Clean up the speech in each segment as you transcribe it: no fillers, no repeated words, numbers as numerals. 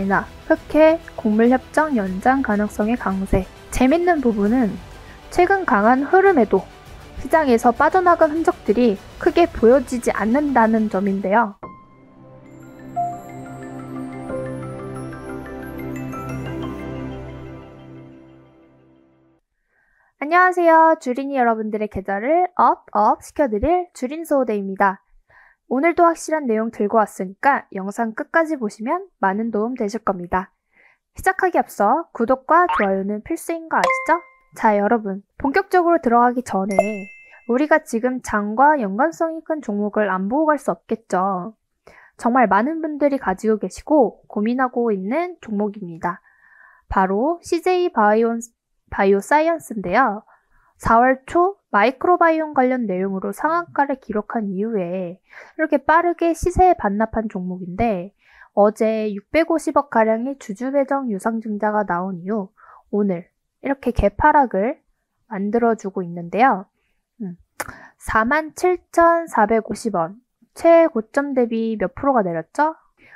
나 흑해 곡물협정 연장 가능성의 강세. 재밌는 부분은 최근 강한 흐름에도 시장에서 빠져나간 흔적들이 크게 보여지지 않는다는 점인데요. 안녕하세요. 주린이 여러분들의 계좌를 업 시켜드릴 주린소호대입니다. 오늘도 확실한 내용 들고 왔으니까 영상 끝까지 보시면 많은 도움 되실 겁니다. 시작하기 앞서 구독과 좋아요는 필수인 거 아시죠? 자, 여러분, 본격적으로 들어가기 전에 우리가 지금 장과 연관성이 큰 종목을 안 보고 갈 수 없겠죠. 정말 많은 분들이 가지고 계시고 고민하고 있는 종목입니다. 바로 CJ 바이오사이언스인데요. 4월 초 마이크로바이옴 관련 내용으로 상한가를 기록한 이후에 이렇게 빠르게 시세에 반납한 종목인데, 어제 650억가량의 주주배정 유상증자가 나온 이후 오늘 이렇게 개파락을 만들어주고 있는데요. 47,450원, 최고점 대비 몇 프로가 내렸죠?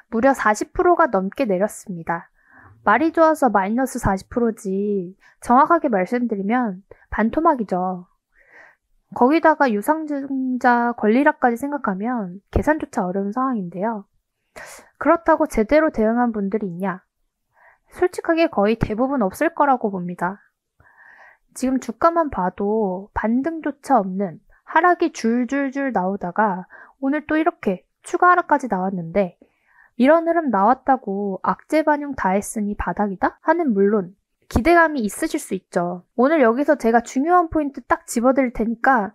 무려 40%가 넘게 내렸습니다. 말이 좋아서 마이너스 40%지 정확하게 말씀드리면 반토막이죠. 거기다가 유상증자 권리락까지 생각하면 계산조차 어려운 상황인데요. 그렇다고 제대로 대응한 분들이 있냐? 솔직하게 거의 대부분 없을 거라고 봅니다. 지금 주가만 봐도 반등조차 없는 하락이 줄줄줄 나오다가 오늘 또 이렇게 추가 하락까지 나왔는데, 이런 흐름 나왔다고 악재 반영 다 했으니 바닥이다? 하는 물론 기대감이 있으실 수 있죠. 오늘 여기서 제가 중요한 포인트 딱 집어드릴 테니까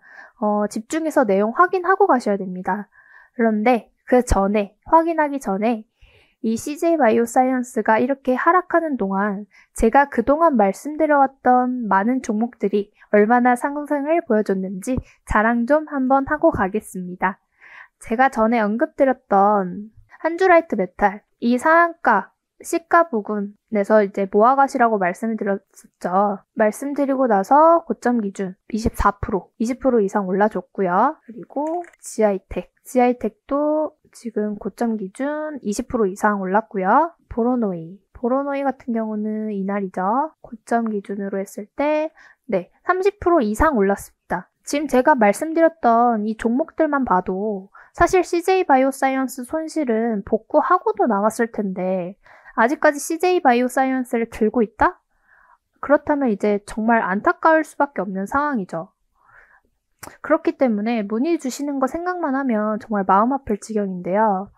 집중해서 내용 확인하고 가셔야 됩니다. 그런데 그 전에, 확인하기 전에 이 CJ 바이오사이언스가 이렇게 하락하는 동안 제가 그동안 말씀드려왔던 많은 종목들이 얼마나 상승을 보여줬는지 자랑 좀 한번 하고 가겠습니다. 제가 전에 언급드렸던 한주라이트 메탈, 이 상한가 시가 부근에서 이제 모아가시라고 말씀을 드렸었죠. 말씀드리고 나서 고점 기준 24%, 20% 이상 올라줬고요. 그리고 지아이텍도 지금 고점 기준 20% 이상 올랐고요. 보로노이 같은 경우는 이날이죠. 고점 기준으로 했을 때 30% 이상 올랐습니다. 지금 제가 말씀드렸던 이 종목들만 봐도 사실 CJ 바이오사이언스 손실은 복구하고도 나왔을 텐데 아직까지 CJ 바이오사이언스를 들고 있다? 그렇다면 이제 정말 안타까울 수밖에 없는 상황이죠. 그렇기 때문에 문의 주시는 거 생각만 하면 정말 마음 아플 지경인데요.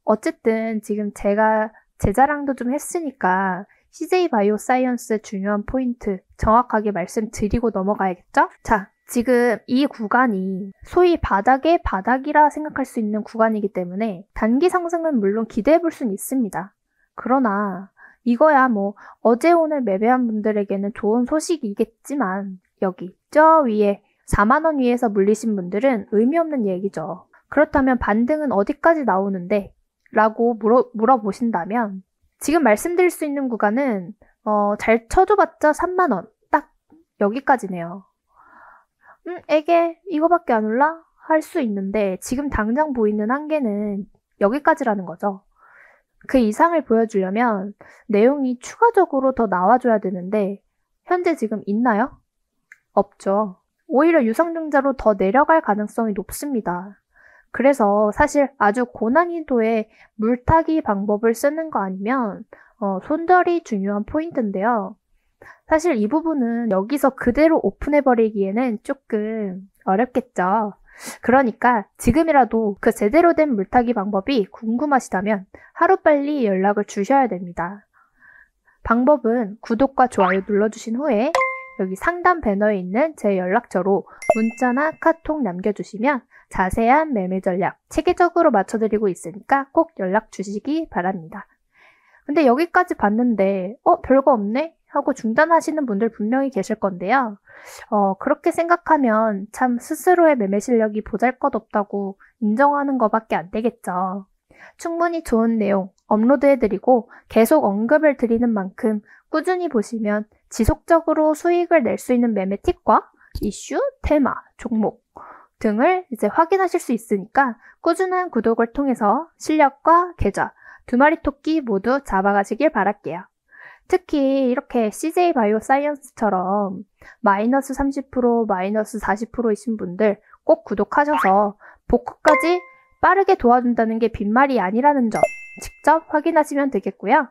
어쨌든 지금 제가 제 자랑도 좀 했으니까 CJ 바이오사이언스의 중요한 포인트 정확하게 말씀드리고 넘어가야겠죠? 자, 지금 이 구간이 소위 바닥의 바닥이라 생각할 수 있는 구간이기 때문에 단기 상승은 물론 기대해 볼 수는 있습니다. 그러나 이거야 뭐 어제 오늘 매매한 분들에게는 좋은 소식이겠지만 여기 저 위에 4만원 위에서 물리신 분들은 의미 없는 얘기죠. 그렇다면 반등은 어디까지 나오는데? 라고 물어보신다면 지금 말씀드릴 수 있는 구간은 잘 쳐줘봤자 3만원 딱 여기까지네요. 에게 이거밖에 안 올라? 할 수 있는데 지금 당장 보이는 한계는 여기까지라는 거죠. 그 이상을 보여주려면 내용이 추가적으로 더 나와줘야 되는데 현재 지금 있나요? 없죠. 오히려 유상증자로 더 내려갈 가능성이 높습니다. 그래서 사실 아주 고난이도의 물타기 방법을 쓰는 거 아니면 손절이 중요한 포인트인데요. 사실 이 부분은 여기서 그대로 오픈해버리기에는 조금 어렵겠죠. 그러니까 지금이라도 그 제대로 된 물타기 방법이 궁금하시다면 하루빨리 연락을 주셔야 됩니다. 방법은 구독과 좋아요 눌러주신 후에 여기 상단 배너에 있는 제 연락처로 문자나 카톡 남겨주시면 자세한 매매 전략 체계적으로 맞춰드리고 있으니까 꼭 연락 주시기 바랍니다. 근데 여기까지 봤는데 별거 없네? 하고 중단하시는 분들 분명히 계실 건데요. 그렇게 생각하면 참 스스로의 매매 실력이 보잘것없다고 인정하는 것밖에 안 되겠죠. 충분히 좋은 내용 업로드해드리고 계속 언급을 드리는 만큼 꾸준히 보시면 지속적으로 수익을 낼 수 있는 매매 팁과 이슈, 테마, 종목 등을 이제 확인하실 수 있으니까 꾸준한 구독을 통해서 실력과 계좌 두 마리 토끼 모두 잡아가시길 바랄게요. 특히 이렇게 CJ 바이오사이언스처럼 마이너스 30%, 마이너스 40%이신 분들 꼭 구독하셔서 복구까지 빠르게 도와준다는 게 빈말이 아니라는 점 직접 확인하시면 되겠고요.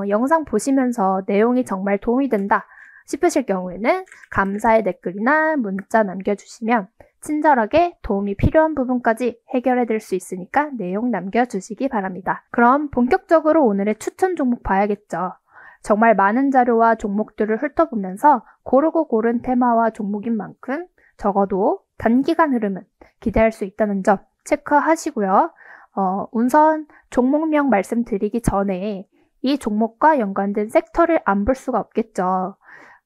영상 보시면서 내용이 정말 도움이 된다 싶으실 경우에는 감사의 댓글이나 문자 남겨주시면 친절하게 도움이 필요한 부분까지 해결해 드릴 수 있으니까 내용 남겨주시기 바랍니다. 그럼 본격적으로 오늘의 추천 종목 봐야겠죠. 정말 많은 자료와 종목들을 훑어보면서 고르고 고른 테마와 종목인 만큼 적어도 단기간 흐름은 기대할 수 있다는 점 체크하시고요. 우선 종목명 말씀드리기 전에 이 종목과 연관된 섹터를 안 볼 수가 없겠죠.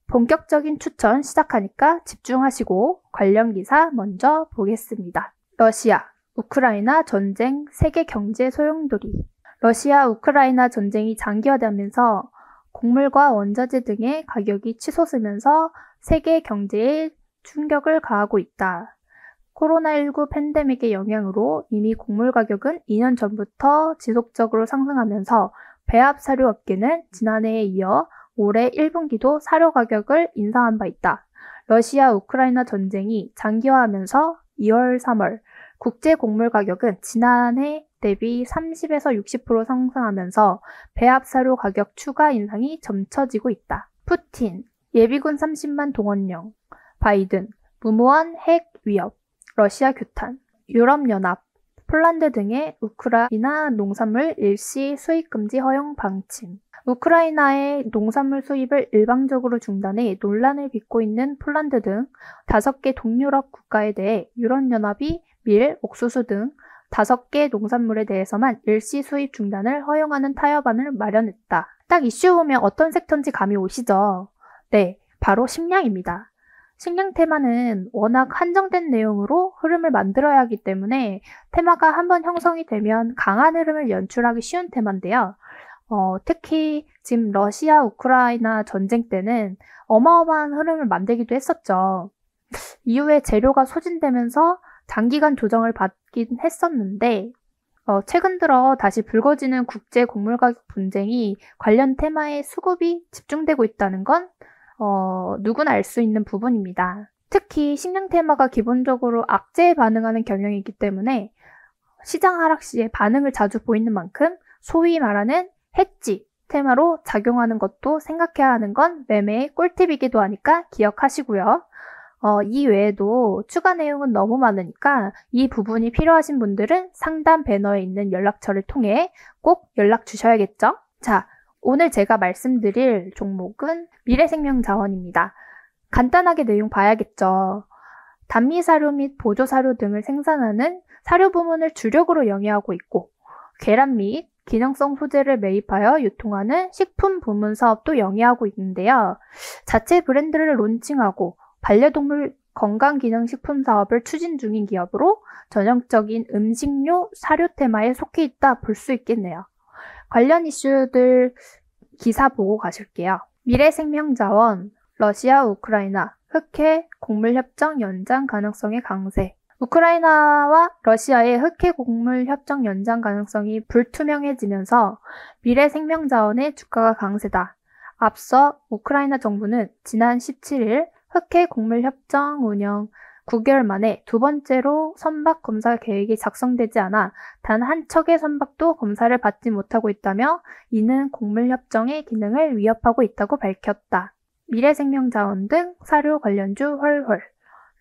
본격적인 추천 시작하니까 집중하시고 관련 기사 먼저 보겠습니다. 러시아, 우크라이나 전쟁 세계 경제 소용돌이. 러시아, 우크라이나 전쟁이 장기화되면서 곡물과 원자재 등의 가격이 치솟으면서 세계 경제에 충격을 가하고 있다. 코로나19 팬데믹의 영향으로 이미 곡물 가격은 2년 전부터 지속적으로 상승하면서 배합 사료 업계는 지난해에 이어 올해 1분기도 사료 가격을 인상한 바 있다. 러시아 우크라이나 전쟁이 장기화하면서 2월, 3월 국제 곡물 가격은 지난해 대비 30에서 60% 상승하면서 배합 사료 가격 추가 인상이 점쳐지고 있다. 푸틴, 예비군 30만 동원령, 바이든, 무모한 핵 위협, 러시아 규탄, 유럽연합, 폴란드 등의 우크라이나 농산물 일시 수입 금지 허용 방침. 우크라이나의 농산물 수입을 일방적으로 중단해 논란을 빚고 있는 폴란드 등 5개 동유럽 국가에 대해 유럽연합이 밀, 옥수수 등 5개 농산물에 대해서만 일시 수입 중단을 허용하는 타협안을 마련했다. 딱 이슈 보면 어떤 섹터인지 감이 오시죠? 네, 바로 식량입니다. 식량 테마는 워낙 한정된 내용으로 흐름을 만들어야 하기 때문에 테마가 한번 형성이 되면 강한 흐름을 연출하기 쉬운 테마인데요. 특히 지금 러시아, 우크라이나 전쟁 때는 어마어마한 흐름을 만들기도 했었죠. 이후에 재료가 소진되면서 장기간 조정을 받긴 했었는데 최근 들어 다시 불거지는 국제 곡물 가격 분쟁이 관련 테마에 수급이 집중되고 있다는 건 누구나 알 수 있는 부분입니다. 특히 식량 테마가 기본적으로 악재에 반응하는 경향이기 때문에 시장 하락 시에 반응을 자주 보이는 만큼 소위 말하는 해지 테마로 작용하는 것도 생각해야 하는 건 매매의 꿀팁이기도 하니까 기억하시고요. 이 외에도 추가 내용은 너무 많으니까 이 부분이 필요하신 분들은 상단 배너에 있는 연락처를 통해 꼭 연락 주셔야겠죠? 자, 오늘 제가 말씀드릴 종목은 미래생명자원입니다. 간단하게 내용 봐야겠죠. 단미사료 및 보조사료 등을 생산하는 사료 부문을 주력으로 영위하고 있고 계란 및 기능성 소재를 매입하여 유통하는 식품 부문 사업도 영위하고 있는데요. 자체 브랜드를 론칭하고 반려동물 건강기능식품 사업을 추진 중인 기업으로 전형적인 음식료 사료 테마에 속해 있다 볼 수 있겠네요. 관련 이슈들 기사 보고 가실게요. 미래생명자원, 러시아, 우크라이나, 흑해 곡물협정 연장 가능성의 강세. 우크라이나와 러시아의 흑해 곡물 협정 연장 가능성이 불투명해지면서 미래생명자원의 주가가 강세다. 앞서 우크라이나 정부는 지난 17일 흑해 곡물 협정 운영 9개월 만에 두 번째로 선박 검사 계획이 작성되지 않아 단 한 척의 선박도 검사를 받지 못하고 있다며 이는 곡물 협정의 기능을 위협하고 있다고 밝혔다. 미래생명자원 등 사료 관련주 헐헐.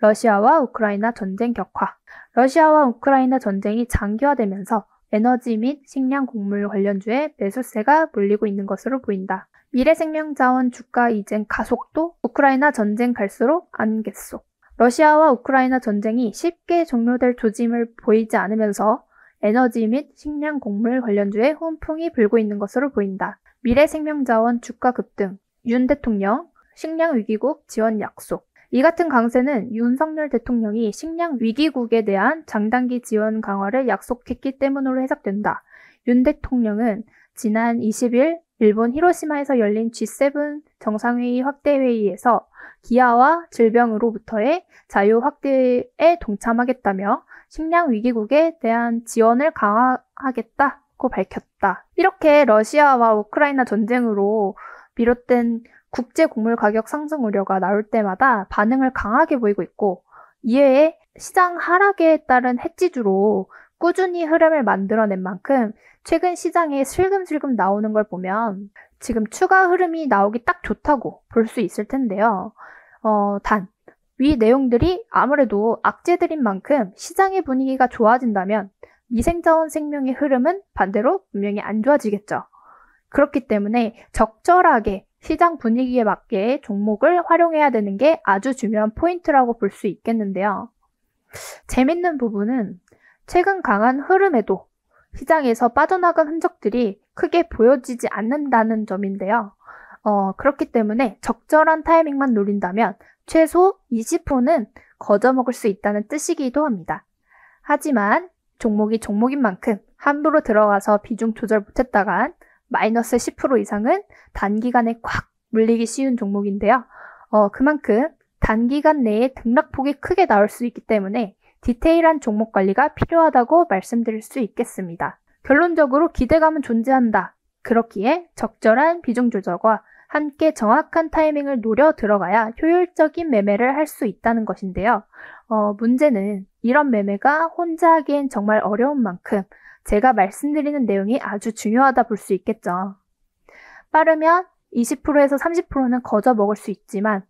러시아와 우크라이나 전쟁 격화. 러시아와 우크라이나 전쟁이 장기화되면서 에너지 및 식량 곡물 관련주에 매수세가 몰리고 있는 것으로 보인다. 미래생명자원 주가 이전 가속도 우크라이나 전쟁 갈수록 안갯속. 러시아와 우크라이나 전쟁이 쉽게 종료될 조짐을 보이지 않으면서 에너지 및 식량 곡물 관련주에 훈풍이 불고 있는 것으로 보인다. 미래생명자원 주가 급등. 윤 대통령 식량 위기국 지원 약속. 이 같은 강세는 윤석열 대통령이 식량 위기국에 대한 장단기 지원 강화를 약속했기 때문으로 해석된다. 윤 대통령은 지난 20일 일본 히로시마에서 열린 G7 정상회의 확대회의에서 기아와 질병으로부터의 자유 확대에 동참하겠다며 식량 위기국에 대한 지원을 강화하겠다 고 밝혔다. 이렇게 러시아와 우크라이나 전쟁으로 비롯된 국제 곡물 가격 상승 우려가 나올 때마다 반응을 강하게 보이고 있고, 이외에 시장 하락에 따른 해지주로 꾸준히 흐름을 만들어낸 만큼 최근 시장에 슬금슬금 나오는 걸 보면 지금 추가 흐름이 나오기 딱 좋다고 볼 수 있을 텐데요. 단, 위 내용들이 아무래도 악재들인 만큼 시장의 분위기가 좋아진다면 미생자원 생명의 흐름은 반대로 분명히 안 좋아지겠죠. 그렇기 때문에 적절하게 시장 분위기에 맞게 종목을 활용해야 되는 게 아주 중요한 포인트라고 볼 수 있겠는데요. 재밌는 부분은 최근 강한 흐름에도 시장에서 빠져나간 흔적들이 크게 보여지지 않는다는 점인데요. 그렇기 때문에 적절한 타이밍만 노린다면 최소 20%는 거저먹을 수 있다는 뜻이기도 합니다. 하지만 종목이 종목인 만큼 함부로 들어가서 비중 조절 못했다간 마이너스 10% 이상은 단기간에 꽉 물리기 쉬운 종목인데요. 그만큼 단기간 내에 등락폭이 크게 나올 수 있기 때문에 디테일한 종목 관리가 필요하다고 말씀드릴 수 있겠습니다. 결론적으로 기대감은 존재한다. 그렇기에 적절한 비중 조절과 함께 정확한 타이밍을 노려 들어가야 효율적인 매매를 할 수 있다는 것인데요. 문제는 이런 매매가 혼자 하기엔 정말 어려운 만큼 제가 말씀드리는 내용이 아주 중요하다 볼 수 있겠죠. 빠르면 20%에서 30%는 거저 먹을 수 있지만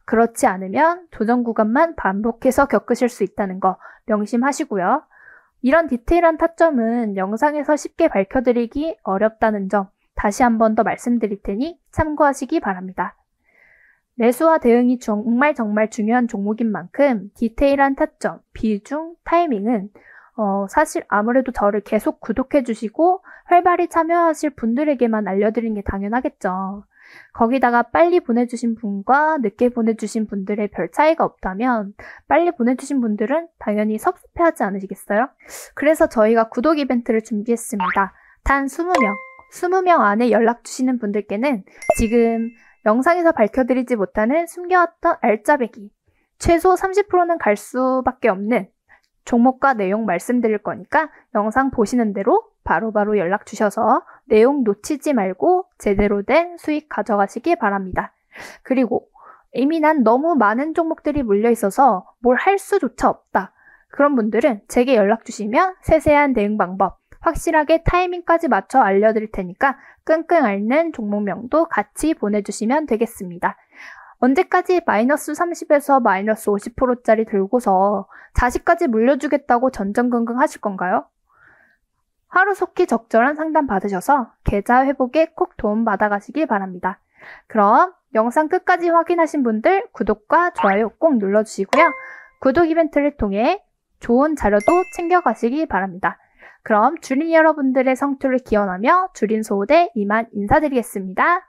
그렇지 않으면 조정 구간만 반복해서 겪으실 수 있다는 거 명심하시고요. 이런 디테일한 타점은 영상에서 쉽게 밝혀드리기 어렵다는 점 다시 한 번 더 말씀드릴 테니 참고하시기 바랍니다. 매수와 대응이 정말 중요한 종목인 만큼 디테일한 타점, 비중, 타이밍은 사실 아무래도 저를 계속 구독해 주시고 활발히 참여하실 분들에게만 알려드리는 게 당연하겠죠. 거기다가 빨리 보내주신 분과 늦게 보내주신 분들의 별 차이가 없다면 빨리 보내주신 분들은 당연히 섭섭해하지 않으시겠어요? 그래서 저희가 구독 이벤트를 준비했습니다. 단 20명 안에 연락 주시는 분들께는 지금 영상에서 밝혀드리지 못하는 숨겨왔던 알짜배기, 최소 30%는 갈 수밖에 없는 종목과 내용 말씀드릴 거니까 영상 보시는 대로 바로바로 연락 주셔서 내용 놓치지 말고 제대로 된 수익 가져가시기 바랍니다. 그리고 이미 난 너무 많은 종목들이 몰려 있어서 뭘 할 수조차 없다. 그런 분들은 제게 연락 주시면 세세한 대응 방법, 확실하게 타이밍까지 맞춰 알려드릴 테니까 끙끙 앓는 종목명도 같이 보내주시면 되겠습니다. 언제까지 마이너스 30에서 마이너스 50%짜리 들고서 자식까지 물려주겠다고 전전긍긍 하실 건가요? 하루속히 적절한 상담 받으셔서 계좌 회복에 꼭 도움 받아가시길 바랍니다. 그럼 영상 끝까지 확인하신 분들 구독과 좋아요 꼭 눌러주시고요. 구독 이벤트를 통해 좋은 자료도 챙겨가시기 바랍니다. 그럼 주린 여러분들의 성투를 기원하며 주린 소호대 이만 인사드리겠습니다.